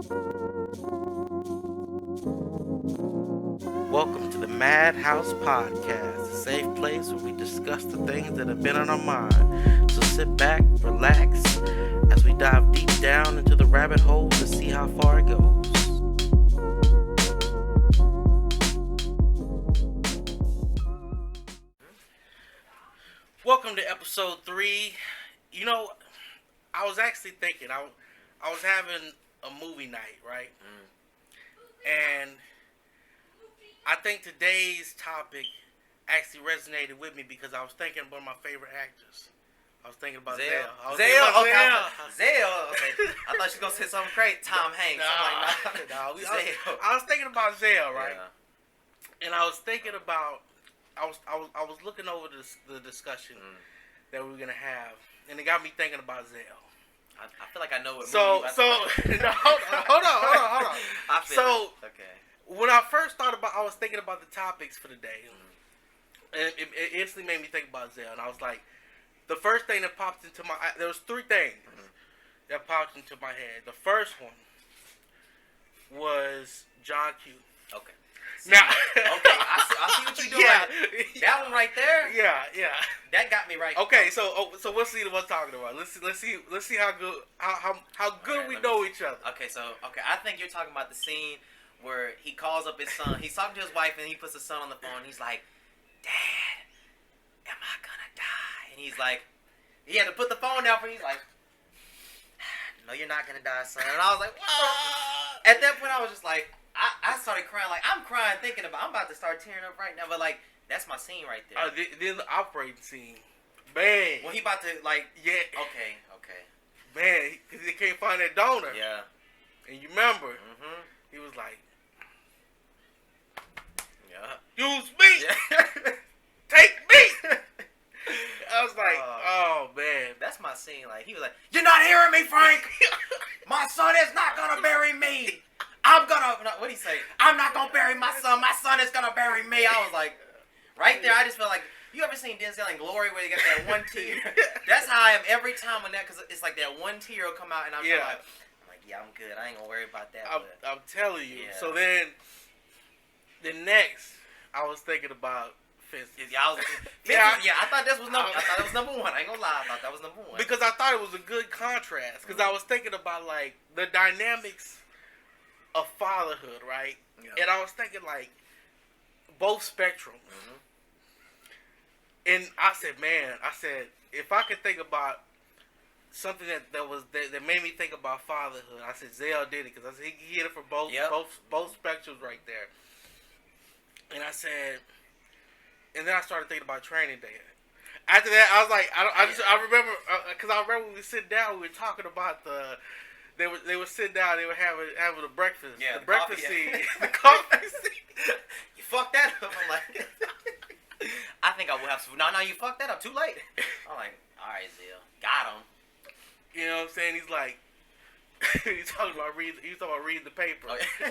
Welcome to the MadHouse podcast, a safe place where we discuss the things that have been on our mind. So sit back, relax, as we dive deep down into the rabbit hole to see how far it goes. Welcome to episode 3. You know, I was actually thinking, I was having a movie night, right? And I think today's topic actually resonated with me because I was thinking about my favorite actors. I was thinking about Zale. Zale. Okay. I thought she was gonna say something great. Tom Hanks. I was thinking about Zale, right? Yeah. And I was thinking about, I was looking over the discussion that we were gonna have, and it got me thinking about Zale. I feel like I know what. Hold on. Okay. When I first thought about, I was thinking about the topics for the day, and it instantly made me think about Zale. And I was like, the first thing that popped into my, there was 3 things that popped into my head. The first one was John Q. Okay. Now, I see what you're doing. Yeah, that one right there. Yeah. That got me right. Okay, so we'll see what I'm talking about. Let's see how good we know each other. Okay, I think you're talking about the scene where he calls up his son. He's talking to his wife and he puts his son on the phone. He's like, "Dad, am I gonna die?" And he's like, he had to put the phone down for him. He's like, "No, you're not gonna die, son." And I was like, "Whoa!" At that point, I was just like, I started crying. Like, I'm crying thinking about, I'm about to start tearing up right now. But like, that's my scene right there. Then the operating scene, man. Well, he about to like, yeah. Okay. Man, because he can't find that donor. Yeah. And you remember, he was like, "Use me, take me." I was like, oh man, that's my scene. Like, he was like, "You're not hearing me, Frank. My son is not gonna bury me. What'd he say? I'm not gonna bury my son. My son is gonna bury me." I was like, right there, I just felt like, you ever seen Denzel in Glory where you got that one tear? That's how I am every time when that, because it's like that one tear will come out and I'm like, yeah, I'm good. I ain't gonna worry about that. I'm telling you. Yeah. So then, the next, I was thinking about Fences. I thought that was number 1. I ain't gonna lie, I thought that was number 1. Because I thought it was a good contrast. Because I was thinking about like the dynamics of fatherhood, right? Yeah. And I was thinking like both spectrums. And I said, if I could think about something that made me think about fatherhood, I said Zale did it, because I said he hit it for both spectrums right there. And I said, and then I started thinking about Training Day. After that, I was like, I remember, because I remember when we sit down, we were talking about they would sit down, they would having a breakfast, the breakfast scene, the coffee scene. You fucked that up. I'm like, I think I will have some. No, you fucked that up. Too late. I'm like, all right, Zale, got him. You know what I'm saying? He's like, he's talking about reading the paper. Oh, yeah.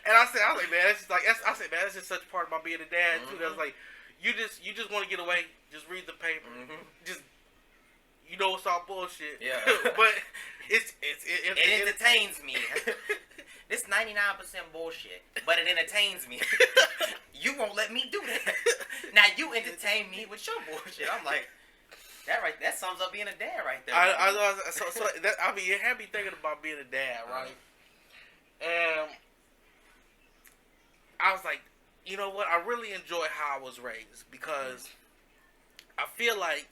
And I was like, man, that's just such a part about being a dad too. That's like, you just want to get away, just read the paper, just, you know, it's all bullshit. Yeah. But it entertains me. This 99% bullshit, but it entertains me. You won't let me do that. Now you entertain me with your bullshit. I'm like, that sums up being a dad right there. It had me thinking about being a dad, right? And I was like, you know what? I really enjoy how I was raised, because I feel like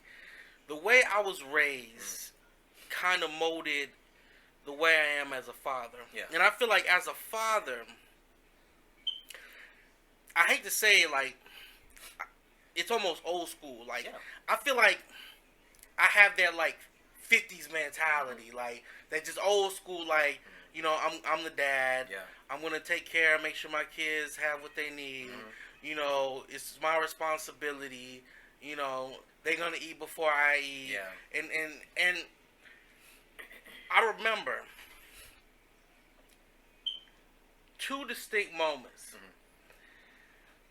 the way I was raised kind of molded the way I am as a father. Yeah. And I feel like as a father, I hate to say it, like, it's almost old school. Like, I feel like I have that like 50s mentality, like that just old school, like, you know, I'm the dad. Yeah. I'm gonna take care, make sure my kids have what they need. You know, it's my responsibility. You know, they're gonna eat before I eat. Yeah. And I remember 2 distinct moments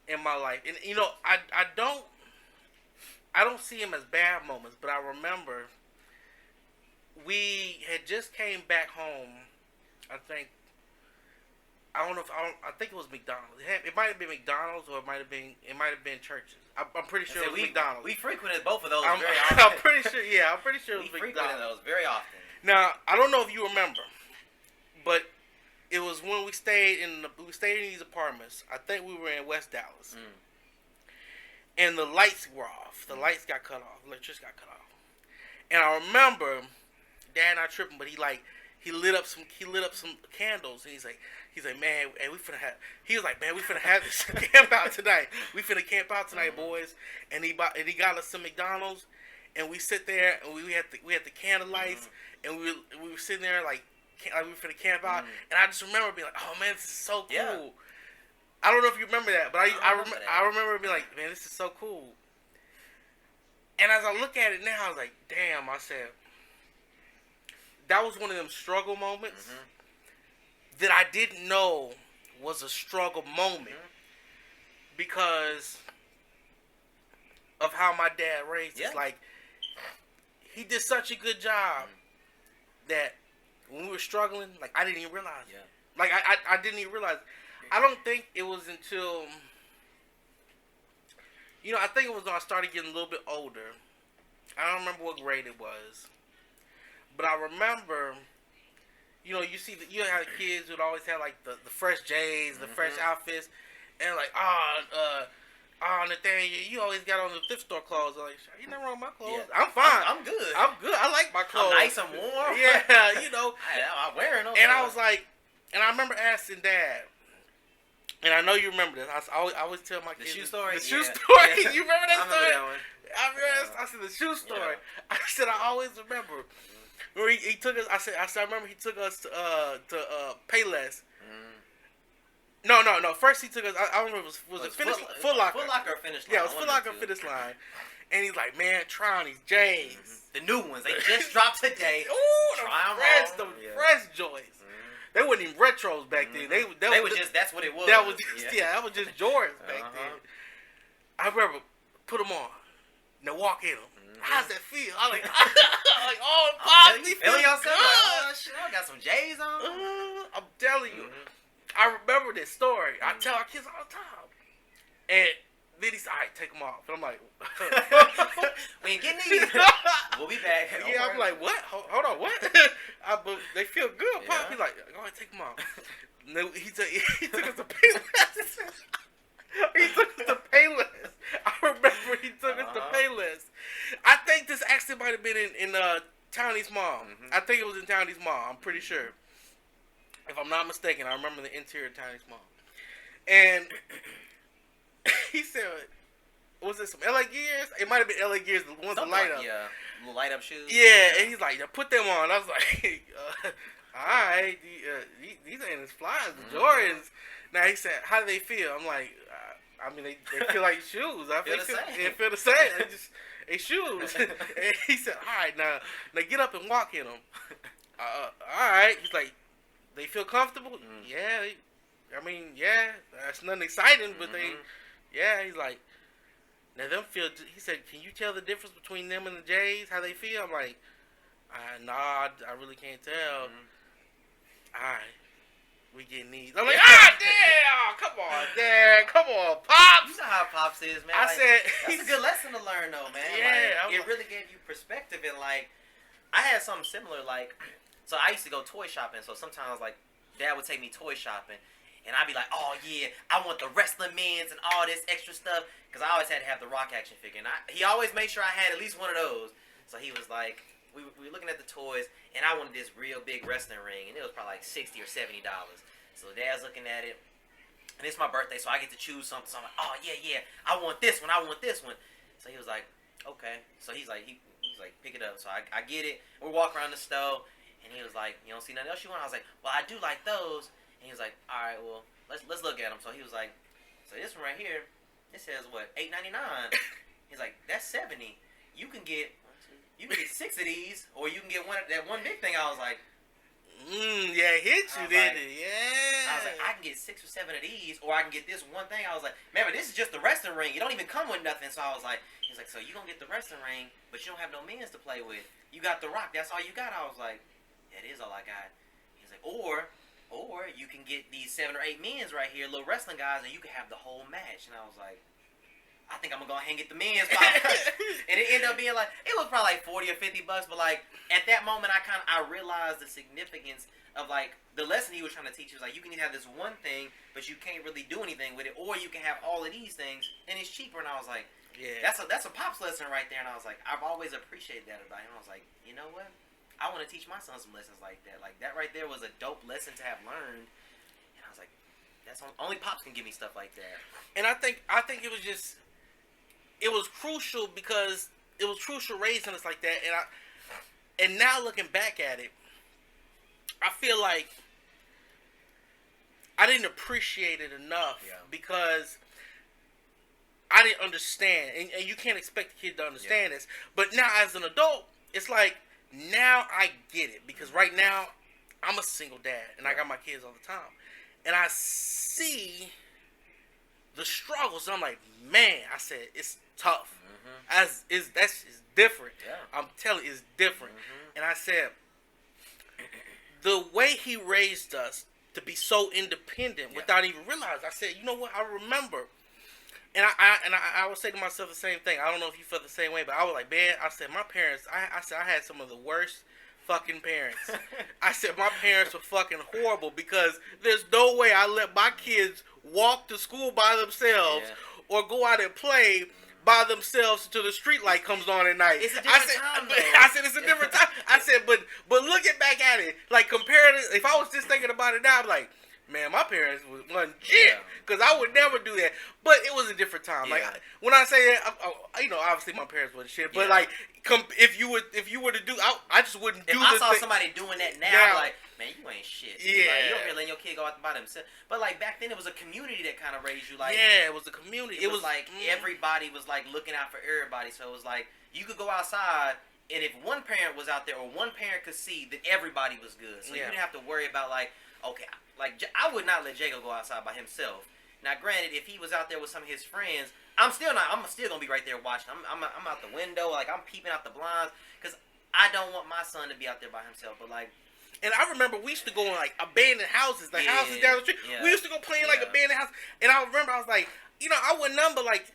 in my life, and you know, I don't see them as bad moments, but I remember we had just came back home I think. I don't know if I think it was McDonald's. It might have been McDonald's or it might have been churches. I'm pretty sure it was McDonald's. We frequented both of those very often. I'm pretty sure. Yeah, I'm pretty sure it was McDonald's. We frequented those very often. Now I don't know if you remember, but it was when we stayed in these apartments. I think we were in West Dallas, and the lights were off. The lights got cut off. Electricity got cut off, and I remember Dad not tripping, but he lit up some candles, and he's like, man, and we finna have this camp out tonight. We finna camp out tonight, boys. And he got us some McDonald's, and we sit there, and we had the candle lights, and we were sitting there like we were finna camp out, and I just remember being like, oh man, this is so cool. Yeah. I don't know if you remember that, but I remember being like, man, this is so cool. And as I look at it now, I was like, damn, I said, that was one of them struggle moments that I didn't know was a struggle moment because of how my dad raised us. Like, he did such a good job that when we were struggling, like, I didn't even realize it. Like, I didn't even realize it. I don't think it was until, I think it was when I started getting a little bit older. I don't remember what grade it was. But I remember, you had kids who'd always have like the fresh J's, the fresh outfits, and like, Nathaniel, you always got on the thrift store clothes. I'm like, you never wrong with my clothes. Yeah. I'm fine. I'm good. I'm good. I like my clothes. I'm nice and warm. Yeah, I'm wearing them. And I was like, and I remember asking Dad, and I know you remember this. I always tell my kids the shoe story. The shoe story. You remember that story? That one. I remember. I said the shoe story. Yeah. I said I always remember. Where he took us, I remember he took us to Payless. No. First he took us. I don't remember. Was it Foot Locker? Foot Locker or Finish Line. Yeah, it was Foot Locker or Finish Line. And he's like, man, try on these J's. The new ones. They just dropped today. Ooh, the fresh joints. They weren't even retros back then. They were just. That's what it was. That was that was just Jordans back then. I remember put them on. Now walk in them. How's that feel? I'm like, oh, Pop, you feeling yourself? Like, oh, shit, I got some J's on. I'm telling you. I remember this story. I tell our kids all the time. And then he said, all right, take them off. And I'm like, we ain't getting these. We'll be back. Yeah, I'm like, what? Hold on, what? But they feel good, Pop. He's like, go ahead, take them off. He took us to Payless. He took us to Payless. I remember he took us to Payless. I think this actually might have been in Townie's Mall. I think it was in Townie's Mall. I'm pretty sure. If I'm not mistaken, I remember the interior of Townie's Mall. And he said, was it some LA Gears? It might have been LA Gears, the ones that light up. Yeah, the light up shoes. Yeah, and he's like, put them on. I was like, all right, these ain't as fly as the Jordans. Now he said, how do they feel? I'm like, I mean, they feel like shoes. They feel the same. They shoes. And he said, all right, now get up and walk in them. All right. He's like, they feel comfortable? Yeah. I mean, yeah. That's nothing exciting, but he's like, now them feel, he said, can you tell the difference between them and the J's, how they feel? I'm like, nah, I really can't tell. All right. We getting these. I'm like, damn! Come on, Dad. Come on, Pops. You know how Pops is, man. I said, that's a good lesson to learn, though, man. Yeah. Like, it really gave you perspective. And, like, I had something similar. Like, so I used to go toy shopping. So sometimes, like, Dad would take me toy shopping. And I'd be like, oh, yeah, I want the wrestling men's and all this extra stuff. Because I always had to have the Rock action figure. And he always made sure I had at least one of those. So he was like, we were looking at the toys, and I wanted this real big wrestling ring, and it was probably like $60 or $70. So Dad's looking at it, and it's my birthday, so I get to choose something. So I'm like, oh yeah, I want this one. So he was like, okay. So he's like, pick it up. So I get it. We walk around the store, and he was like, you don't see nothing else you want? I was like, well, I do like those. And he was like, all right, well, let's look at them. So he was like, so this one right here, it says what, $8.99. He's like, that's $70. You can get 6 of these, or you can get that one big thing. I was like, yeah, hit you, didn't it? Yeah. I was like, I can get 6 or 7 of these, or I can get this one thing. I was like, man, but this is just the wrestling ring. You don't even come with nothing. So I was like, he's like, so you gonna get the wrestling ring, but you don't have no men's to play with. You got the Rock. That's all you got. I was like, that is all I got. He's like, or Or you can get these 7 or 8 men's right here, little wrestling guys, and you can have the whole match. And I was like, I think I'm gonna go ahead and get the men's podcast. And it ended up being like, it was probably like $40 or $50, but like at that moment I realized the significance of like the lesson he was trying to teach. He was like, you can have this one thing, but you can't really do anything with it, or you can have all of these things and it's cheaper. And I was like, yeah, that's a pops lesson right there. And I was like, I've always appreciated that about him. I was like, you know what? I want to teach my son some lessons like that. Like that right there was a dope lesson to have learned. And I was like, that's only pops can give me stuff like that. And I think it was just. It was crucial because it was crucial raising us like that, and now looking back at it, I feel like I didn't appreciate it enough because I didn't understand, and you can't expect the kid to understand this. But now as an adult, it's like now I get it because right now I'm a single dad and I got my kids all the time, and I see the struggles. I'm like, man, I said it's tough. That's different. Yeah. I'm telling you, it's different. And I said, the way he raised us to be so independent without even realizing, I said, you know what? I remember, and I would say to myself the same thing. I don't know if you felt the same way, but I was like, man, I said my parents. I said I had some of the worst fucking parents. I said my parents were fucking horrible because there's no way I let my kids walk to school by themselves or go out and play by themselves until the street light comes on at night. It's a different time, though. I said it's a different time. I said, but looking back at it, like comparing it, if I was just thinking about it now, I'm like, man, my parents wasn't shit because I would never do that. But it was a different time. Like when I say that, you know, obviously my parents wasn't shit. But like, if you were to do, I just wouldn't do. If I saw somebody doing that now, I'm like, man, you ain't shit. Yeah, like, you don't really letting your kid go out by themselves. But like back then, it was a community that kind of raised you. Like, yeah, it was a community. It was like everybody was like looking out for everybody. So it was like you could go outside. And if one parent was out there or one parent could see, then everybody was good. So you didn't have to worry about like, okay, like I would not let Jacob go outside by himself. Now, granted, if he was out there with some of his friends, I'm still gonna be right there watching. I'm out the window, like I'm peeping out the blinds, because I don't want my son to be out there by himself. But like, and I remember we used to go in like abandoned houses, the houses down the street. Yeah. We used to go play in like abandoned houses, and I remember I was like, you know, I would number like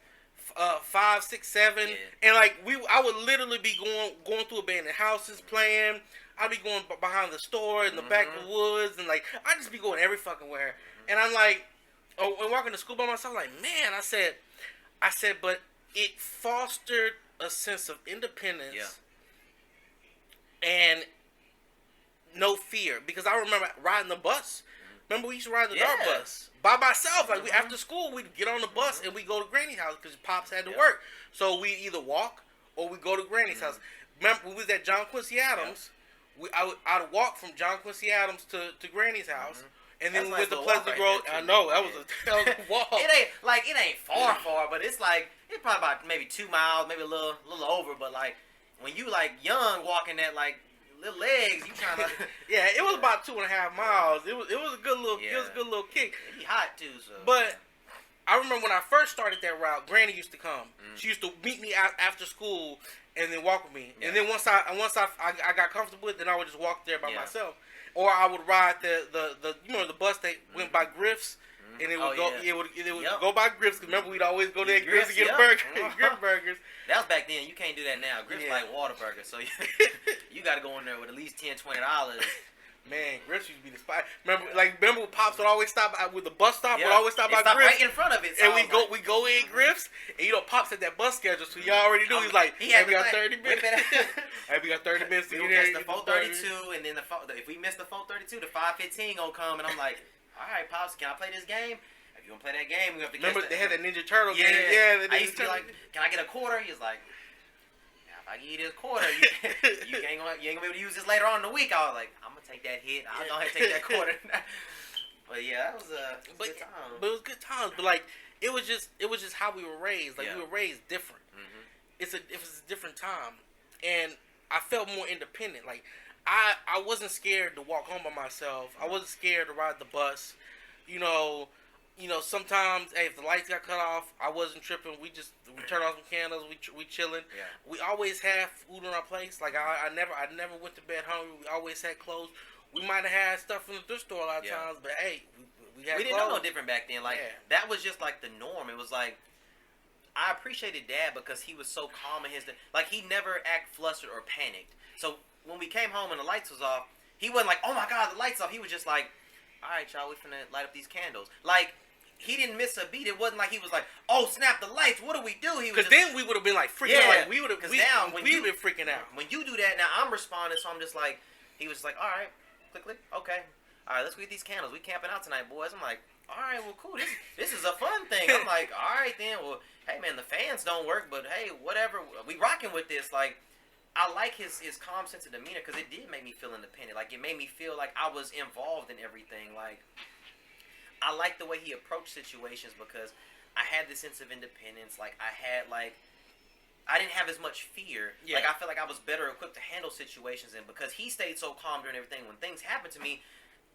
5, 6, 7, and like I would literally be going through abandoned houses playing. I'd be going behind the store in the back of the woods, and like I'd just be going every fucking where. And I'm like, and walking to school by myself, like, man, I said, but it fostered a sense of independence and no fear, because I remember riding the bus. Remember, we used to ride the dark bus by myself. Like after school, we'd get on the bus and we go to Granny's house because Pops had to work. So we either walk or we go to Granny's house. Remember, we was at John Quincy Adams. I'd walk from John Quincy Adams to Granny's house, and then we went to Pleasant Grove. I know that was a walk. It ain't far, but it's probably about maybe 2 miles, maybe a little over. But like when you like young walking that like little legs, you trying to it was about 2.5 miles. It was a good little kick. It be hot too, so. But I remember when I first started that route, Granny used to come. She used to meet me after school and then walk with me. And then once I got comfortable with it, then I would just walk there by myself. Or I would ride the you know the bus that went by Griff's. And it would go by Griff's. Cause remember, we'd always go there at Griff's to get a burger. Griff burgers. That was back then. You can't do that now. Griff's like Whataburger, so you got to go in there with at least $10, $20. Man, Griff's used to be the spot. Remember when Pops would always stop with the bus stop. Would always stop by Griff's right in front of it. So and we go in Griff's, and you know Pops had that bus schedule, so you already knew. He's like, hey, we got 30 minutes. Hey, we got 30 minutes to get there. The 4:32, and then if we miss the 4:32, the 5:15 gonna come, and I'm like, all right, Pops, can I play this game? If you want to play that game, we have to. Remember, they had that Ninja Turtle game. Yeah, I used to be like, can I get a quarter? He's like, if I give you this quarter, you ain't gonna be able to use this later on in the week. I was like, I'm gonna take that hit. I'll go ahead and take that quarter. But yeah, that was good time. But it was good times. But like, it was just how we were raised. Like we were raised different. It was a different time, and I felt more independent. Like I wasn't scared to walk home by myself. I wasn't scared to ride the bus. You know, sometimes, hey, if the lights got cut off, I wasn't tripping. We turn on some candles. We chilling. Yeah. We always had food on our plates. Like I never went to bed hungry. We always had clothes. we might have had stuff from the thrift store a lot of times, but hey, we had we didn't know no different back then. Like that was just like the norm. It was like I appreciated Dad because he was so calm in his like he never act flustered or panicked. So when we came home and the lights was off, he wasn't like, oh my God, the lights off. He was just like, all right, y'all, we finna light up these candles. Like he didn't miss a beat. It wasn't like he was like, oh snap, the lights. What do we do? He was because then we would have been like freaking out. Like, we would have now when we've been freaking out. When you do that, now I'm responding. So I'm just like, he was like, all right, click, okay. All right, let's go get these candles. We camping out tonight, boys. I'm like, all right, well, cool. This is a fun thing. I'm like, all right, then. Well, hey, man, the fans don't work, but hey, whatever. We rocking with this. Like, I like his calm sense of demeanor because it did make me feel independent. Like, it made me feel like I was involved in everything. Like, I like the way he approached situations because I had this sense of independence. Like, I didn't have as much fear. Yeah. Like, I felt like I was better equipped to handle situations. And because he stayed so calm during everything, when things happened to me,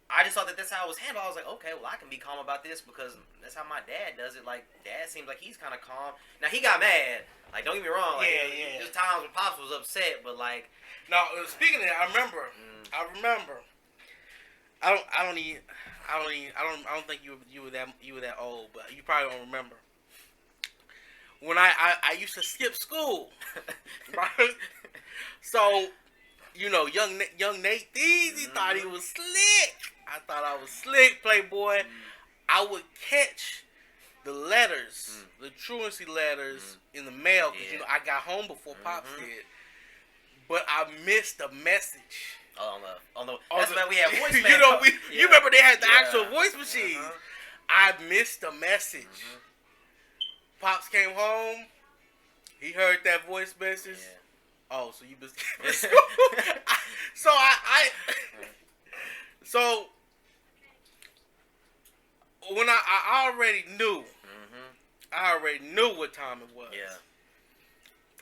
I just thought that's how it was handled. I was like, okay, well, I can be calm about this because that's how my dad does it. Like, Dad seems like he's kind of calm. Now, he got mad. Like, don't get me wrong. Like, there's times when Pops was upset, but like... No, speaking of that, I remember. I don't think you were that old, but you probably don't remember. When I used to skip school, right? So, you know, young Natheeeezy thought he was slick. I thought I was slick, playboy. I would catch the letters, the truancy letters in the mail because you know I got home before Pops did. But I missed the message. That's why we had voicemail. You know, you remember they had the actual voice machines. I missed the message. Pops came home. He heard that voice message. Oh, so you missed So when I already knew, what time it was. Yeah.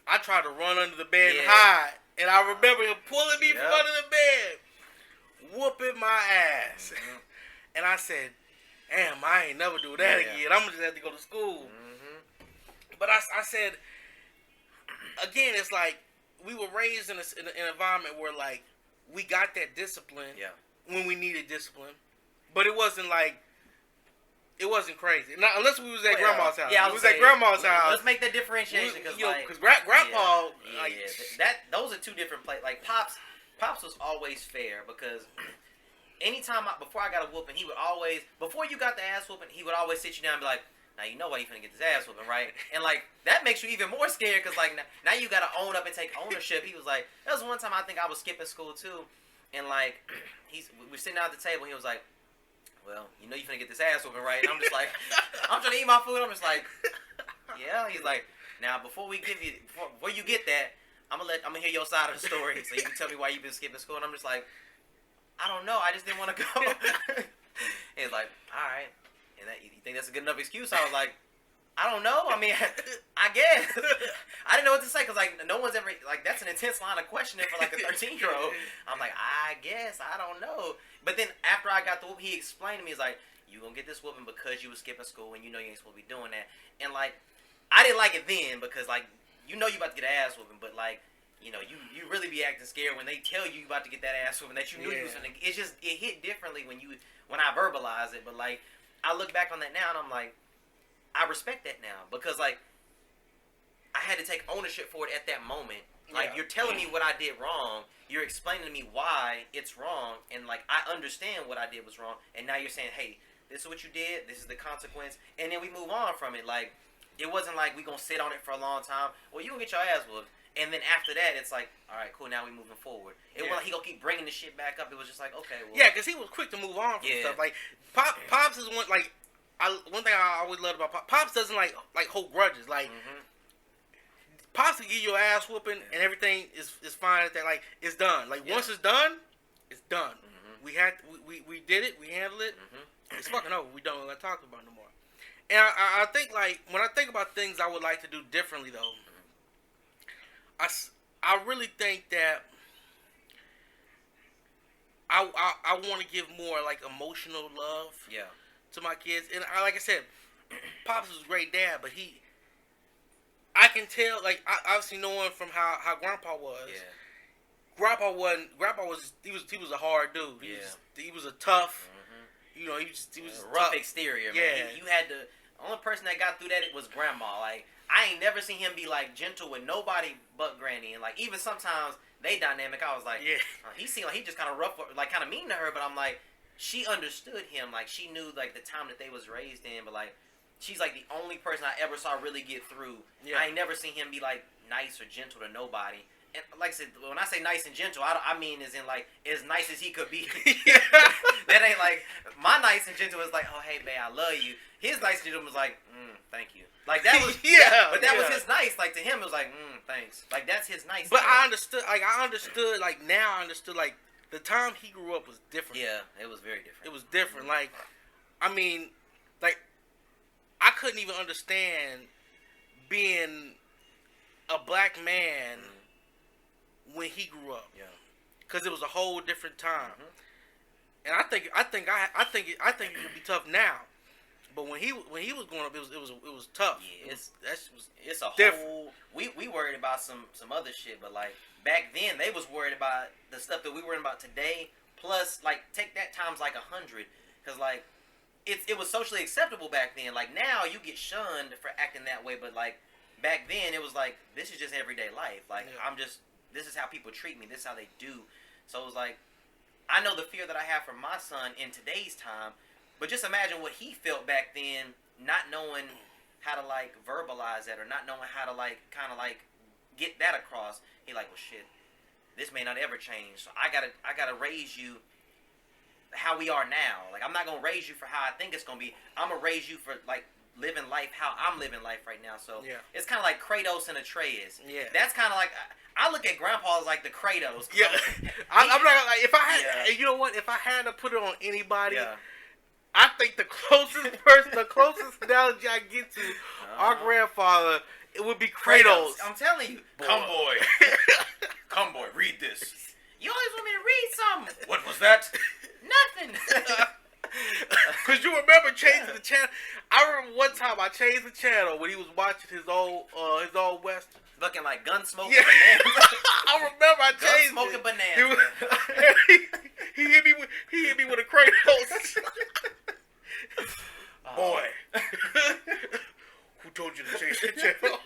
I tried to run under the bed and hide, and I remember him pulling me from under the bed, whooping my ass, and I said, "Damn, I ain't never do that again. I'm gonna just have to go to school." But I said, again, it's like we were raised in an environment where like we got that discipline when we needed discipline, but it wasn't like. It wasn't crazy. Not, unless we was at Grandma's house. Yeah, we was at Grandma's house. Let's make that differentiation because Grandpa, those are two different places. Like Pops was always fair because anytime before I got a whooping, he would always before you got the ass whooping, he would always sit you down and be like, "Now you know why you finna get this ass whooping, right?" And like that makes you even more scared because like now you gotta own up and take ownership. He was like, there was one time I think I was skipping school too, and like we're sitting down at the table. And he was like, well, you know you finna get this ass whooping, right? And I'm just like, I'm trying to eat my food. I'm just like, yeah. He's like, now before you get that, I'm gonna hear your side of the story, so you can tell me why you've been skipping school. And I'm just like, I don't know. I just didn't want to go. And he's like, all right. And you think that's a good enough excuse? I was like, I don't know. I mean, I guess. I didn't know what to say because like no one's ever like that's an intense line of questioning for like a 13-year-old. I'm like, I guess I don't know. But then after I got the whoop, he explained to me, he's like, you gonna get this whooping because you was skipping school and you know you ain't supposed to be doing that. And like, I didn't like it then because like you know you about to get an ass whooping, but like you know you really be acting scared when they tell you about to get that ass whooping that you knew you was gonna. It's just it hit differently when I verbalize it. But like I look back on that now and I'm like. I respect that now because, like, I had to take ownership for it at that moment. Like, you're telling me what I did wrong. You're explaining to me why it's wrong. And, like, I understand what I did was wrong. And now you're saying, hey, this is what you did. This is the consequence. And then we move on from it. Like, it wasn't like we going to sit on it for a long time. Well, you going to get your ass whooped. And then after that, it's like, all right, cool, now we moving forward. It wasn't like he going to keep bringing the shit back up. It was just like, okay, well. Yeah, because he was quick to move on from stuff. Like, Pops is one, like... one thing I always loved about Pops doesn't like hold grudges. Like Pops will give you an ass whooping and everything is fine. That like it's done. Like once it's done, it's done. We did it. We handled it. It's fucking over. We don't want to talk about it no more. And I think like when I think about things I would like to do differently though, I really think that I want to give more like emotional love. Yeah. To my kids, and like I said, Pops was a great dad, but I can tell, like, I obviously knowing from how Grandpa was, Grandpa was he was a hard dude. He was a tough. You know, he was a rough tough. Exterior. Yeah, man. You had to. The only person that got through that was Grandma. Like, I ain't never seen him be like gentle with nobody but Granny. And like, even sometimes they dynamic. I was like, he seemed like he just kind of rough, like kind of mean to her. But I'm like, she understood him. Like, she knew like the time that they was raised in. But like, she's like the only person I ever saw really get through. Yeah. I ain't never seen him be like nice or gentle to nobody. And like I said, when I say nice and gentle, I mean as in like as nice as he could be. That ain't like my nice and gentle was like, oh hey babe, I love you. His nice and gentle was like, thank you. Like that was but that was his nice. Like to him it was like, thanks. Like that's his nice. But I understood like now I understood like the time he grew up was different. Yeah, it was very different. It was different. Like I mean, like I couldn't even understand being a black man when he grew up, because it was a whole different time, and I think it would be tough now, but when he was growing up, it was tough. Yeah, it's a different. Whole. We worried about some other shit, but like back then they was worried about the stuff that we worried about today. Plus, like take that times like 100, because like it was socially acceptable back then. Like now you get shunned for acting that way, but like back then it was like this is just everyday life. Like this is how people treat me. This is how they do. So it was like, I know the fear that I have for my son in today's time, but just imagine what he felt back then, not knowing how to like verbalize that or not knowing how to like kind of like get that across. He like, well shit, this may not ever change. So I gotta raise you how we are now. Like I'm not gonna raise you for how I think it's gonna be. I'm gonna raise you for like living life how I'm living life right now. So it's kind of like Kratos and Atreus. Yeah, that's kind of like I look at Grandpa as like the Kratos. Yeah, I'm not like if I had you know what, if I had to put it on anybody, I think the closest person, the closest analogy I get to our grandfather, it would be Kratos. I'm telling you, boy. Come boy, read this. You always want me to read something. What was that? Nothing. Cause you remember changing the channel. I remember one time I changed the channel when he was watching his old western. Looking like Gunsmoke Bananas. I remember I changed Gunsmoke Bananas. He hit me with a Kratos. Boy, who told you to change the channel?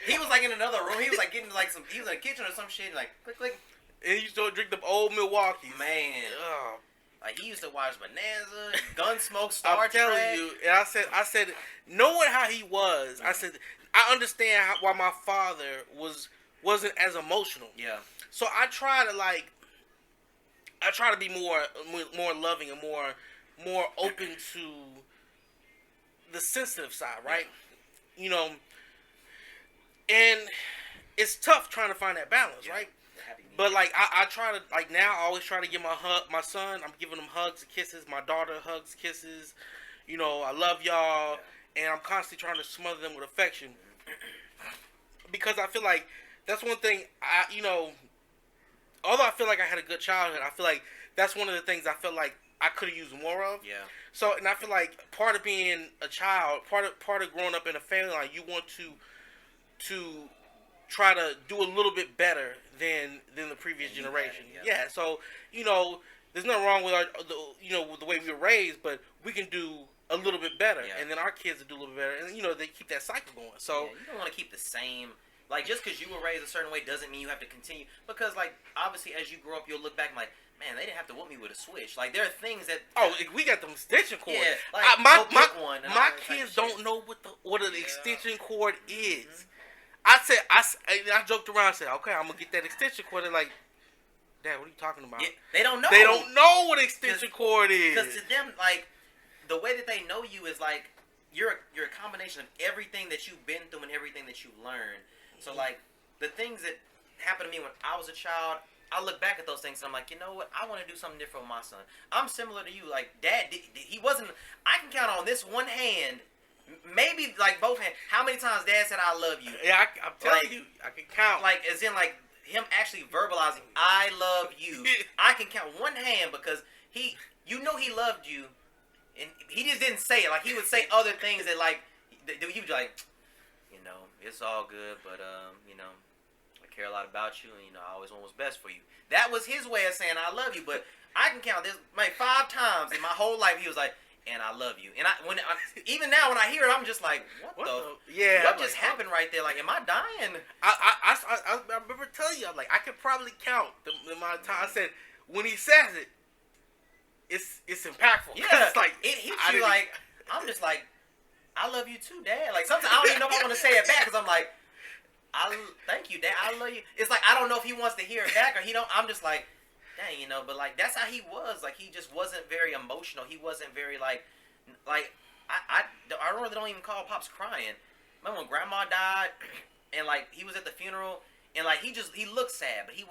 He was like in another room. He was like getting like he was in the kitchen or some shit. Like click. And he used to drink them old Milwaukee. Man. Like he used to watch Bonanza, Gunsmoke, Star Trek. I'm telling you, and I said, knowing how he was, I said, I understand why my father wasn't as emotional. Yeah. So I try to be more loving and more open to the sensitive side, right? You know, and it's tough trying to find that balance, right? But like I try to like now I always try to give my son, I'm giving him hugs and kisses, my daughter hugs, kisses, you know, I love y'all, and I'm constantly trying to smother them with affection. Because I feel like that's one thing although I feel like I had a good childhood, I feel like that's one of the things I feel like I could have used more of. Yeah. So, and I feel like part of being a child, part of growing up in a family, like you want to try to do a little bit better than the previous generation. Yeah. So, you know, there's nothing wrong with with the way we were raised, but we can do a little bit better, and then our kids will do a little bit better, and you know they keep that cycle going. So you don't want to keep the same. Like just because you were raised a certain way doesn't mean you have to continue. Because like obviously as you grow up, you'll look back and like, man, they didn't have to whoop me with a switch. Like there are things that we got them extension cords. Yeah, like my kids don't know what an extension cord is. I joked around and said, okay, I'm gonna get that extension cord. They're like, Dad, what are you talking about? Yeah, they don't know. They don't know what extension cord is. Because to them, like the way that they know you is like you're a combination of everything that you've been through and everything that you've learned. So like the things that happened to me when I was a child, I look back at those things and I'm like, you know what? I want to do something different with my son. I'm similar to you. Like Dad, he wasn't. I can count on this one hand, maybe like both hands. How many times Dad said I love you? Yeah, I'm telling you, I can count. Like as in like him actually verbalizing, I love you. I can count one hand because he loved you. And he just didn't say it. Like, he would say other things that, like, you would like, you know, it's all good, but, you know, like, care a lot about you, and you know I always want what's best for you. That was his way of saying I love you. But I can count this like 5 times in my whole life. He was like, and I love you. And even now when I hear it, I'm just like, what just happened right there? Like, am I dying? I remember telling you, I'm like, I could probably count the amount of time. I said, when he says it, it's impactful. Yeah, it's like it hits you like, I'm just like, I love you too, Dad. Like, sometimes I don't even know if I want to say it back because I'm like, thank you, Dad. I love you. It's like, I don't know if he wants to hear it back or he don't. I'm just like, dang, you know, but like, that's how he was. Like, he just wasn't very emotional. He wasn't very I really don't even call Pops crying. Remember when Grandma died and like, he was at the funeral and like, he looked sad, but he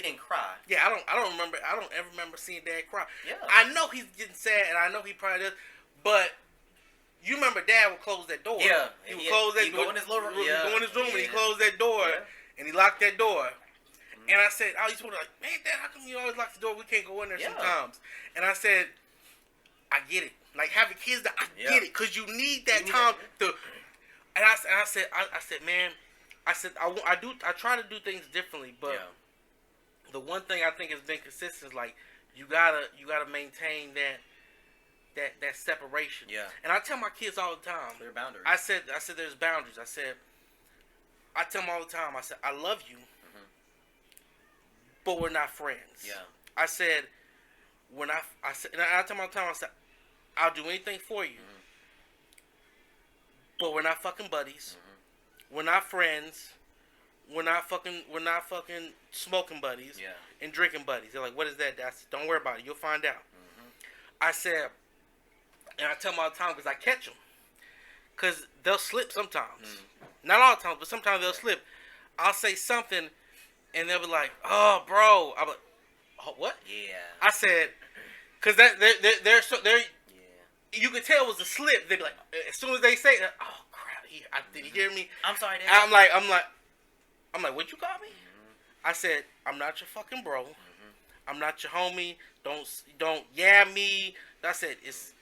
didn't cry. Yeah, I don't ever remember seeing Dad cry. Yeah. I know he's getting sad, and I know he probably does, but you remember Dad would close that door. Yeah. He would close that door. Go in his little room. Go in his room, and he closed that door, and he locked that door. And I said, I used to be like, man, Dad, how come you always lock the door? We can't go in there sometimes. And I said, I get it. Like, having kids, I get it, because you need that time to. And I said, man, I try to do things differently, but the one thing I think has been consistent is like, you gotta maintain that separation. Yeah. And I tell my kids all the time. There are boundaries. I said there's boundaries. I tell them all the time. I said I love you, but we're not friends. Yeah. I said and I tell them all the time. I said I'll do anything for you, but we're not fucking buddies. We're not friends. We're not fucking smoking buddies and drinking buddies. They're like, what is that? I said, don't worry about it. You'll find out. I said, and I tell them all the time because I catch them. Because they'll slip sometimes. Not all the time, but sometimes they'll slip. I'll say something, and they'll be like, oh, bro. I'm like, oh, what? Yeah. I said, because they're you could tell it was a slip. They'd be like, as soon as they say that, oh, crap, did you hear me? I'm sorry, Dad. I'm like, what you call me? I said, I'm not your fucking bro. I'm not your homie. Don't me. I said, it's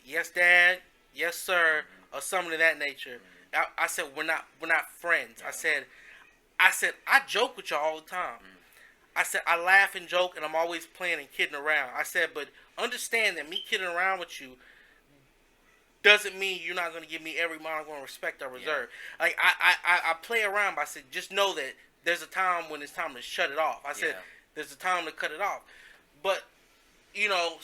yes, Dad, yes, sir, or something of that nature. I said, we're not friends. I said, I joke with y'all all the time. I said, I laugh and joke, and I'm always playing and kidding around. I said, but understand that me kidding around with you doesn't mean you're not going to give me every amount I'm going to respect or reserve. Like, I play around, but I said, just know that there's a time when it's time to shut it off. I said, there's a time to cut it off. But, you know,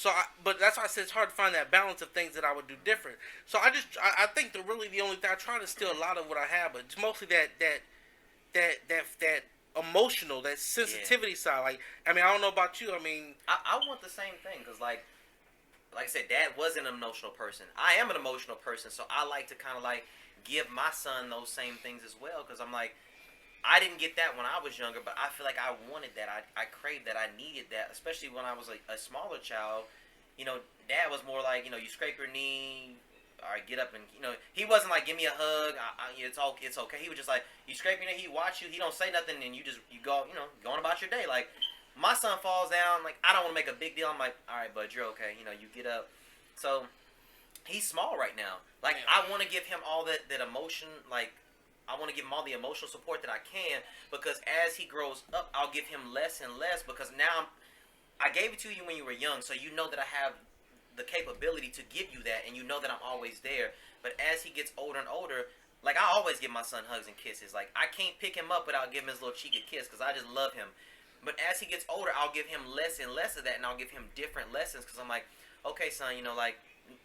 but that's why I said it's hard to find that balance of things that I would do different. So I think that really the only thing, I try to steal a lot of what I have, but it's mostly that emotional, that sensitivity side. Like, I mean, I don't know about you. I mean, I want the same thing, because like I said, Dad was an emotional person. I am an emotional person, so I like to kind of like give my son those same things as well, because I'm like, I didn't get that when I was younger, but I feel like I wanted that. I craved that. I needed that, especially when I was like a smaller child. You know, Dad was more like, you know, you scrape your knee, all right, get up, and, you know, he wasn't like, give me a hug, it's okay. He was just like, you scrape your knee, he watch you, he don't say nothing, and you go, you know, going about your day. Like, my son falls down, like, I don't want to make a big deal. I'm like, all right, bud, you're okay. You know, you get up. So, he's small right now. Like, I want to give him all that emotion, like, I want to give him all the emotional support that I can, because as he grows up, I'll give him less and less, because now I gave it to you when you were young, so you know that I have the capability to give you that, and you know that I'm always there. But as he gets older and older, like, I always give my son hugs and kisses. Like, I can't pick him up without giving him his little cheeky kiss, because I just love him. But as he gets older, I'll give him less and less of that, and I'll give him different lessons, because I'm like, okay, son, you know, like,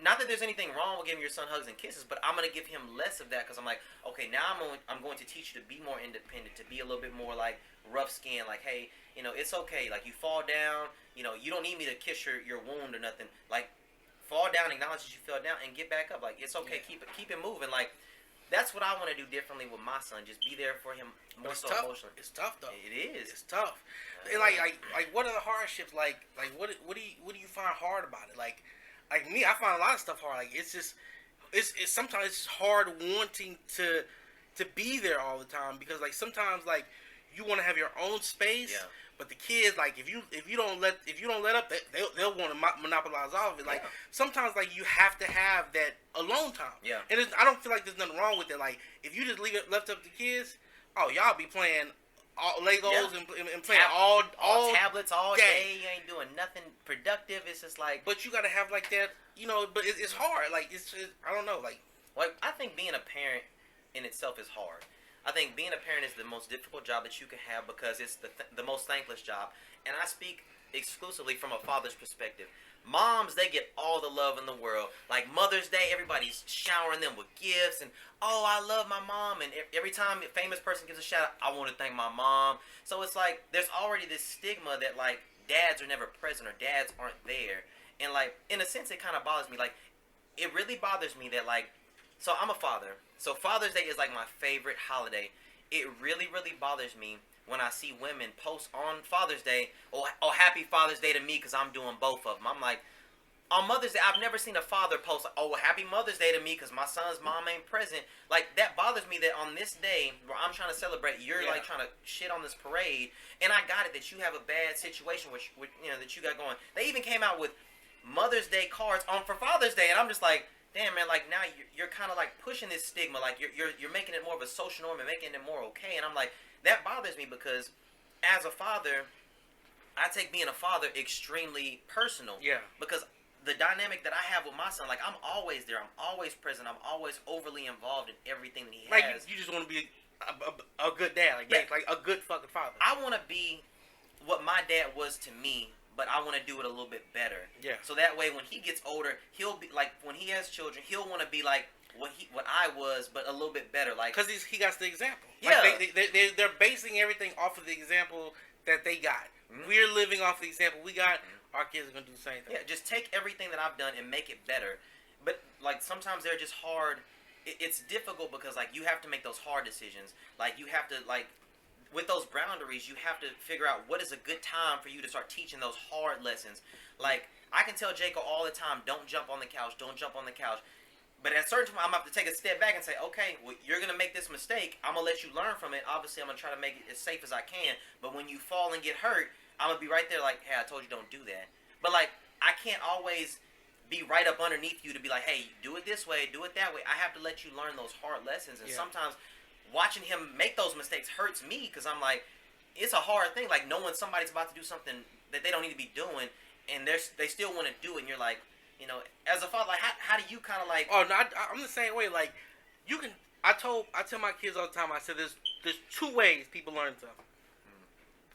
not that there's anything wrong with giving your son hugs and kisses, but I'm going to give him less of that, because I'm like, okay, now I'm going to teach you to be more independent, to be a little bit more, like, rough skin. Like, hey, you know, it's okay. Like, you fall down, you know, you don't need me to kiss your wound or nothing. Like, fall down, acknowledge that you fell down, and get back up. Like, it's okay. Keep it moving. Like, that's what I want to do differently with my son. Just be there for him more so emotionally. It's tough, though. It is. It's tough. And like, what are the hardships? Like, what do you find hard about it? Like me, I find a lot of stuff hard. Like, it's just, it's sometimes it's hard wanting to be there all the time, because like sometimes like you want to have your own space, but the kids, like, if you don't let up, they'll want to monopolize all of it. Like sometimes like you have to have that alone time. Yeah. And I don't feel like there's nothing wrong with it. Like if you just leave it left up to kids, oh, y'all be playing all Legos and playing all tablets all day. You ain't doing nothing productive. It's just like. But you gotta have like that, But it's hard. Like it's just, I don't know. Like I think being a parent in itself is hard. I think being a parent is the most difficult job that you can have because it's the most thankless job. And I speak exclusively from a father's perspective. Moms, they get all the love in the world. Like Mother's Day, everybody's showering them with gifts and, oh, I love my mom. And every time a famous person gives a shout out, I want to thank my mom. So it's like there's already this stigma that like dads are never present or dads aren't there. And like in a sense, it kind of bothers me. Like it really bothers me that like, so I'm a father. So Father's Day is like my favorite holiday. It really, really bothers me when I see women post on Father's Day, oh happy Father's Day to me because I'm doing both of them. I'm like, on Mother's Day, I've never seen a father post, oh, happy Mother's Day to me because my son's mom ain't present. Like, that bothers me that on this day where I'm trying to celebrate, you're like trying to shit on this parade. And I got it that you have a bad situation which that you got going. They even came out with Mother's Day cards for Father's Day, and I'm just like, damn, man, like now you're kind of like pushing this stigma, like you're making it more of a social norm and making it more okay. And I'm like, that bothers me because as a father, I take being a father extremely personal. Yeah. Because the dynamic that I have with my son, like I'm always there, I'm always present, I'm always overly involved in everything that he has. Like you just want to be a good dad, like a good fucking father. I want to be what my dad was to me, but I want to do it a little bit better. Yeah. So that way, when he gets older, he'll be like, when he has children, he'll want to be like what I was, but a little bit better. Like, because he got the example. Yeah. Like they're basing everything off of the example that they got. Mm-hmm. We're living off the example we got. Mm-hmm. Our kids are gonna do the same thing. Yeah. Just take everything that I've done and make it better. But like sometimes they're just hard. It's difficult because like you have to make those hard decisions. Like you have to like. With those boundaries, you have to figure out what is a good time for you to start teaching those hard lessons. Like, I can tell Jacob all the time, don't jump on the couch, don't jump on the couch. But at a certain time, I'm going to have to take a step back and say, okay, well, you're going to make this mistake. I'm going to let you learn from it. Obviously, I'm going to try to make it as safe as I can. But when you fall and get hurt, I'm going to be right there like, hey, I told you don't do that. But, like, I can't always be right up underneath you to be like, hey, do it this way, do it that way. I have to let you learn those hard lessons. And sometimes watching him make those mistakes hurts me because I'm like, it's a hard thing. Like knowing somebody's about to do something that they don't need to be doing, and they still want to do it. And you're like, as a father, like how do you kind of like? Oh no, I'm the same way. Like you can. I tell my kids all the time. I said there's two ways people learn stuff.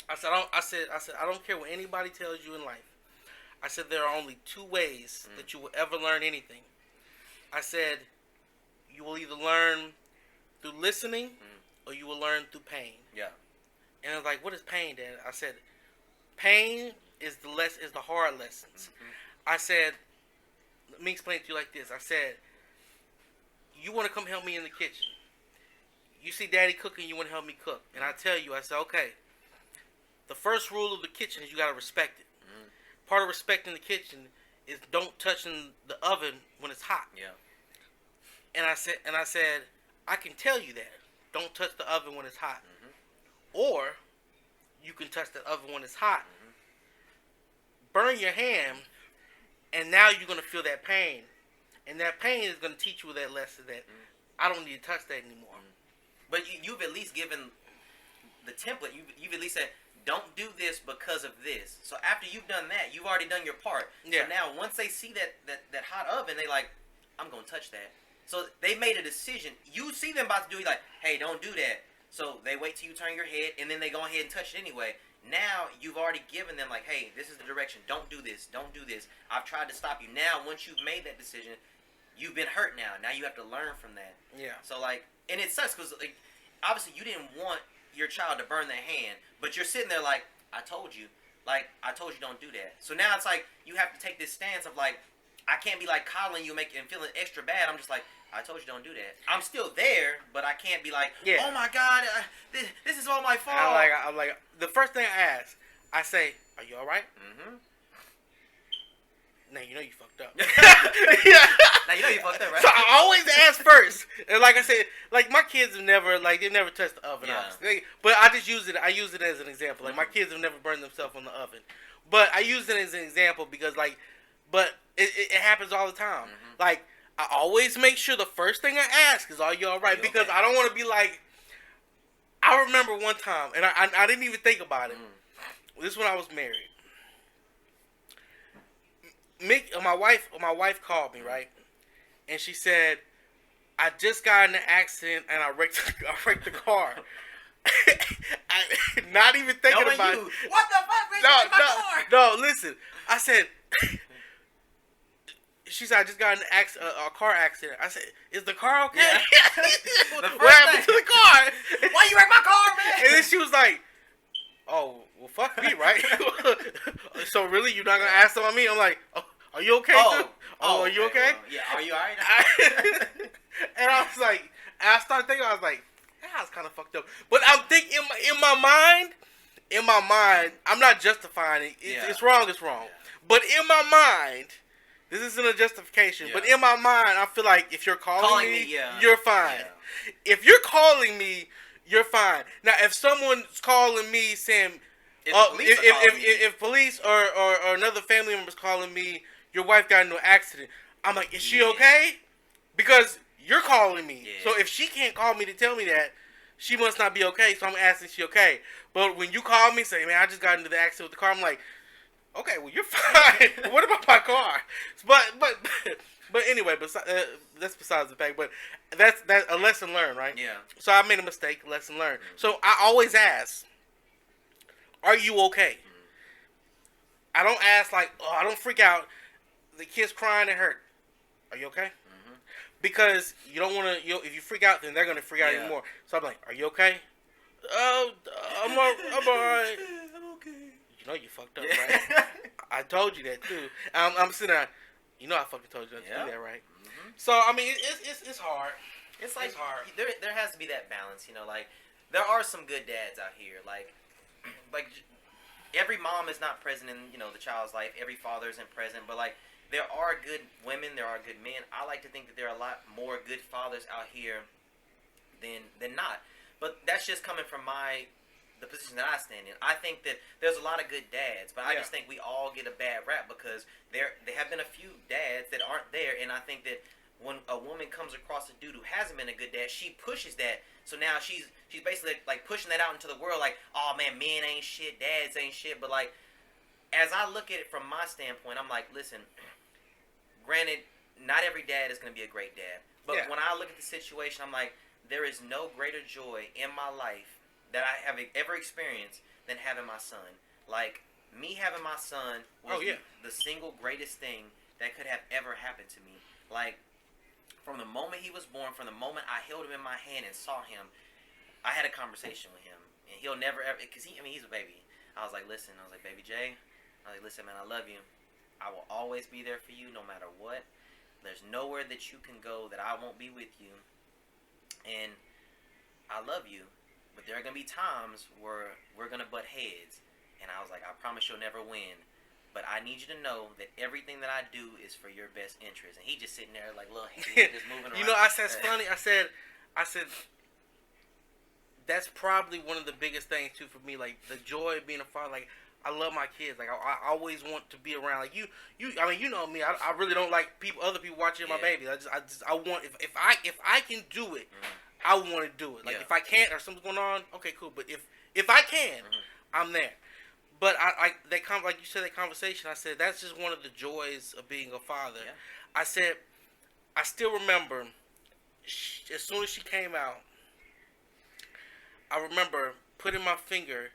I said I don't care what anybody tells you in life. I said there are only two ways that you will ever learn anything. I said you will either learn through listening, or you will learn through pain. Yeah. And I was like, "What is pain, Dad?" I said, "Pain is the hard lessons." Mm-hmm. I said, "Let me explain it to you like this." I said, "You want to come help me in the kitchen? You see Daddy cooking, you want to help me cook?" And I tell you, I said, "Okay. The first rule of the kitchen is you got to respect it. Mm-hmm. Part of respecting the kitchen is don't touch the oven when it's hot." Yeah. And I said. I can tell you that. Don't touch the oven when it's hot. Mm-hmm. Or you can touch the oven when it's hot. Mm-hmm. Burn your hand, and now you're going to feel that pain. And that pain is going to teach you that lesson that I don't need to touch that anymore. Mm-hmm. But you've at least given the template. You've at least said, don't do this because of this. So after you've done that, you've already done your part. Yeah. So now once they see that hot oven, they like, I'm going to touch that. So they made a decision. You see them about to do it, like, hey, don't do that. So they wait till you turn your head, and then they go ahead and touch it anyway. Now you've already given them, like, hey, this is the direction. Don't do this. Don't do this. I've tried to stop you. Now, once you've made that decision, you've been hurt now. Now you have to learn from that. Yeah. So, like, and it sucks because, like, obviously you didn't want your child to burn their hand, but you're sitting there like, I told you. Like, I told you don't do that. So now it's like you have to take this stance of, like, I can't be like coddling you and feeling extra bad. I'm just like, I told you don't do that. I'm still there, but I can't be like, oh my God, this is all my fault. I'm like, the first thing I ask, I say, are you all right? Mm-hmm. Now you know you fucked up. Yeah. Now you know you fucked up, right? So I always ask first. And like I said, like my kids have never, like they've never touched the oven, obviously. But I just use it. I use it as an example. Like my kids have never burned themselves on the oven. But I use it as an example because, like, but it happens all the time. Mm-hmm. Like I always make sure the first thing I ask is, "Are you all right?" Because I don't want to be like, I remember one time, and I didn't even think about it. This is when I was married. My wife called me, right? And she said, I just got in an accident and I wrecked the car. Not even thinking about it. What the fuck? No, listen. I said, she said, I just got in a car accident. I said, is the car okay? Yeah. What happened to the car? Why you wreck my car, man? And then she was like, oh, well, fuck me, right? So really, you're not going to ask them on me? I'm like, oh, are you okay? Are you okay? Well, yeah, are you all right? And I was like, and I started thinking, I was like, that's kind of fucked up. But I'm thinking, in my mind, I'm not justifying it. It's wrong, it's wrong. Yeah. But in my mind, this isn't a justification, but in my mind, I feel like if you're calling me, you're fine. Yeah. If you're calling me, you're fine. Now, if someone's calling me saying, if police or another family member's calling me, your wife got into an accident, I'm like, is she okay? Because you're calling me. Yeah. So if she can't call me to tell me that, she must not be okay. So I'm asking, is she okay? But when you call me and say, man, I just got into the accident with the car, I'm like, okay, well, you're fine. What about my car? But anyway, that's besides the fact. But that's a lesson learned, right? Yeah. So I made a mistake, lesson learned. Mm-hmm. So I always ask, are you okay? Mm-hmm. I don't ask like, I don't freak out. The kid's crying and hurt. Are you okay? Mm-hmm. Because you don't want to. If you freak out, then they're gonna freak out even more. So I'm like, are you okay? Oh, I'm alright. I'm okay. You know you fucked up, right? I told you that too. I'm sitting there. You know I fucking told you not to do that, right? Mm-hmm. So I mean, it's hard. It's like hard. There has to be that balance, you know. Like there are some good dads out here. Like every mom is not present in the child's life. Every father isn't present, but like there are good women. There are good men. I like to think that there are a lot more good fathers out here than not. But that's just coming from the position that I stand in. I think that there's a lot of good dads, but I just think we all get a bad rap because there have been a few dads that aren't there, and I think that when a woman comes across a dude who hasn't been a good dad, she pushes that. So now she's basically like pushing that out into the world, like, oh man, men ain't shit, dads ain't shit. But like, as I look at it from my standpoint, I'm like, listen, granted, not every dad is going to be a great dad, but when I look at the situation, I'm like, there is no greater joy in my life that I have ever experienced than having my son. Like, me having my son was the single greatest thing that could have ever happened to me. Like, from the moment he was born, from the moment I held him in my hand and saw him, I had a conversation with him. And he'll never ever, because he's a baby. I was like, listen, baby Jay, listen, man, I love you. I will always be there for you no matter what. There's nowhere that you can go that I won't be with you. And I love you. But there are going to be times where we're going to butt heads. And I was like, I promise you'll never win. But I need you to know that everything that I do is for your best interest. And he just sitting there like, little head, just moving around. I said, it's funny. I said, that's probably one of the biggest things, too, for me. Like, the joy of being a father. Like, I love my kids. Like, I always want to be around. Like, I mean, you know me. I really don't like other people watching my baby. I want, if I can do it, I want to do it. Like, if I can't or something's going on, okay, cool. But if I can, I'm there. But like you said, that conversation, I said, that's just one of the joys of being a father. Yeah. I said, I still remember, as soon as she came out, I remember putting my finger,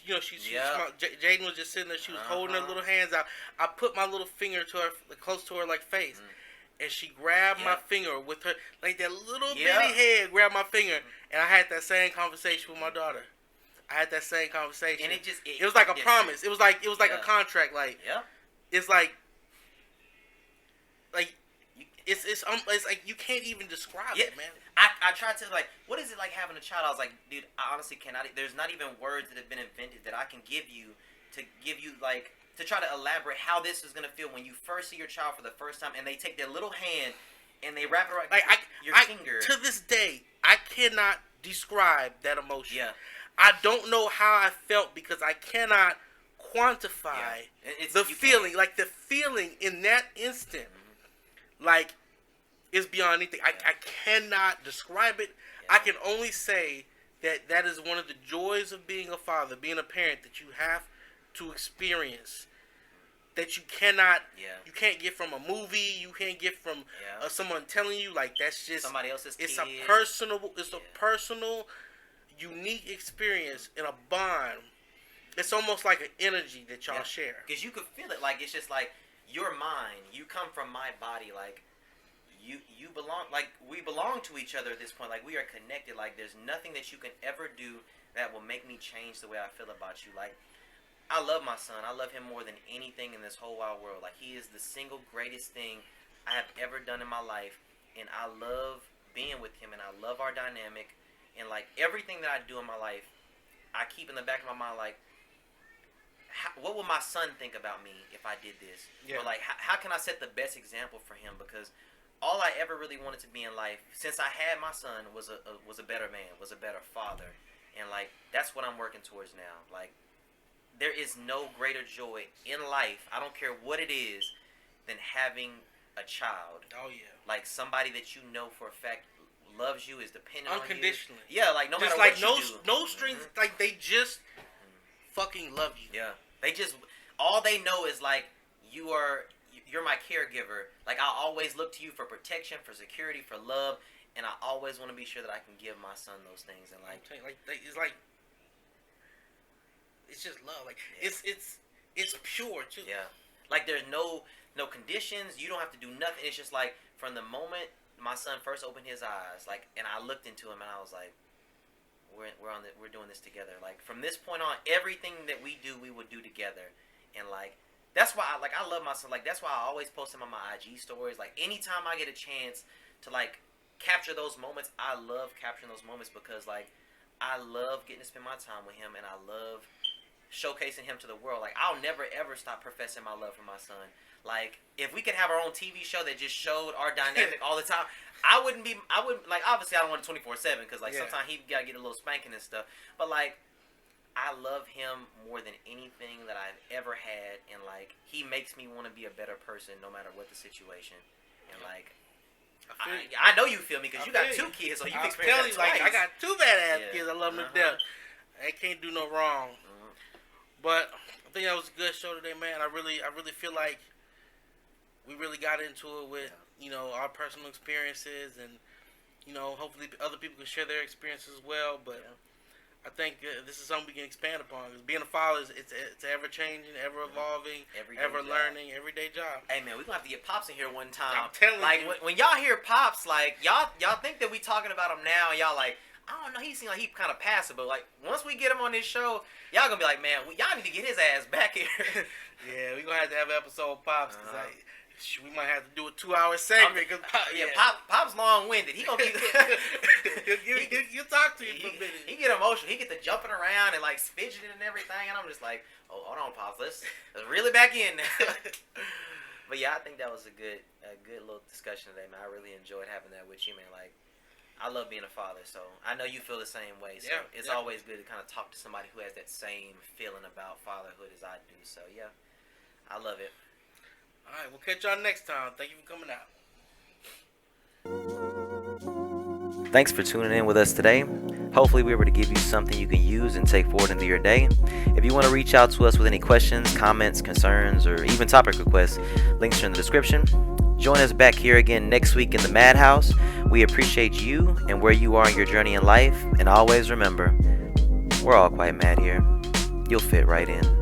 Jaden was just sitting there, she was holding her little hands out. I put my little finger to her, close to her, like, face. And she grabbed my finger with her, like that little bitty head grabbed my finger. And I had that same conversation with my daughter. I had that same conversation. And it was like a promise. It was like a contract. Like, it's like it's like you can't even describe it, man. I tried to, like, what is it like having a child? I was like, dude, I honestly cannot. There's not even words that have been invented that I can give you like, to try to elaborate how this is going to feel when you first see your child for the first time and they take their little hand and they wrap it around your finger. To this day, I cannot describe that emotion. Yeah. I don't know how I felt because I cannot quantify the feeling. Like, the feeling in that instant, like, is beyond anything. I cannot describe it. Yeah. I can only say that is one of the joys of being a father, being a parent, that you have to experience, that you cannot, you can't get from a movie, you can't get from someone telling you. Like, that's just somebody else's kid. It's a personal, unique experience and a bond. It's almost like an energy that y'all share. Because you could feel it. Like, it's just like, you're mine. You come from my body. Like, you belong. Like, we belong to each other at this point. Like, we are connected. Like, there's nothing that you can ever do that will make me change the way I feel about you. Like, I love my son. I love him more than anything in this whole wide world. Like, he is the single greatest thing I have ever done in my life. And I love being with him. And I love our dynamic. And, like, everything that I do in my life, I keep in the back of my mind, like, what will my son think about me if I did this? Or, like, how can I set the best example for him? Because all I ever really wanted to be in life, since I had my son, was a better man, was a better father. And, like, that's what I'm working towards now. Like, there is no greater joy in life, I don't care what it is, than having a child. Oh, yeah. Like, somebody that you know for a fact loves you, is dependent on you. Unconditionally. Yeah, like, no just matter like what you do. no strings, like, they just fucking love you. Yeah. They just, all they know is, like, you're my caregiver. Like, I always look to you for protection, for security, for love, and I always want to be sure that I can give my son those things. And, like it's like, it's just love. Like, it's pure too. Yeah. Like, there's no conditions. You don't have to do nothing. It's just like, from the moment my son first opened his eyes, like, and I looked into him, and I was like, we're doing this together. Like, from this point on, everything that we do, we will do together. And, like, that's why I love my son. Like, that's why I always post him on my IG stories. Like, anytime I get a chance to, like, capture those moments, I love capturing those moments, because, like, I love getting to spend my time with him, and I love showcasing him to the world. Like, I'll never ever stop professing my love for my son. Like, if we could have our own TV show that just showed our dynamic all the time, I wouldn't, like, obviously I don't want it 24/7, because, like, sometimes he gotta get a little spanking and stuff, but, like, I love him more than anything that I've ever had, and, like, he makes me want to be a better person no matter what the situation. And, like, I know you feel me, because you got two kids, so you've experienced that twice. Like, I got two badass kids. I love them to death. They can't do no wrong. But I think that was a good show today, man. I really feel like we really got into it with, you know, our personal experiences, and, you know, hopefully other people can share their experiences as well. But I think this is something we can expand upon. Because being a father, it's ever changing, ever evolving, ever learning, everyday job. Hey, man, we're gonna have to get Pops in here one time. I'm telling you. Like, when y'all hear Pops, like, y'all think that we talking about him now, and y'all like, I don't know, he seems like he kind of passive, but, like, once we get him on this show, y'all gonna be like, man, y'all need to get his ass back here. Yeah, we're gonna have to have an episode of Pops, because we might have to do a 2-hour segment. Pop's long-winded. He gonna be. He'll talk to you for a minute. He get emotional. He get to jumping around and, like, fidgeting and everything, and I'm just like, oh, hold on, Pops, let's reel it back in now. But yeah, I think that was a good little discussion today, man. I really enjoyed having that with you, man. Like, I love being a father, so I know you feel the same way. So it's always good to kind of talk to somebody who has that same feeling about fatherhood as I do. So yeah, I love it. All right, we'll catch y'all next time. Thank you for coming out. Thanks for tuning in with us today. Hopefully we were able to give you something you can use and take forward into your day. If you want to reach out to us with any questions, comments, concerns, or even topic requests, links are in the description. Join us back here again next week in the MadHouse. We appreciate you and where you are in your journey in life. And always remember, we're all quite mad here. You'll fit right in.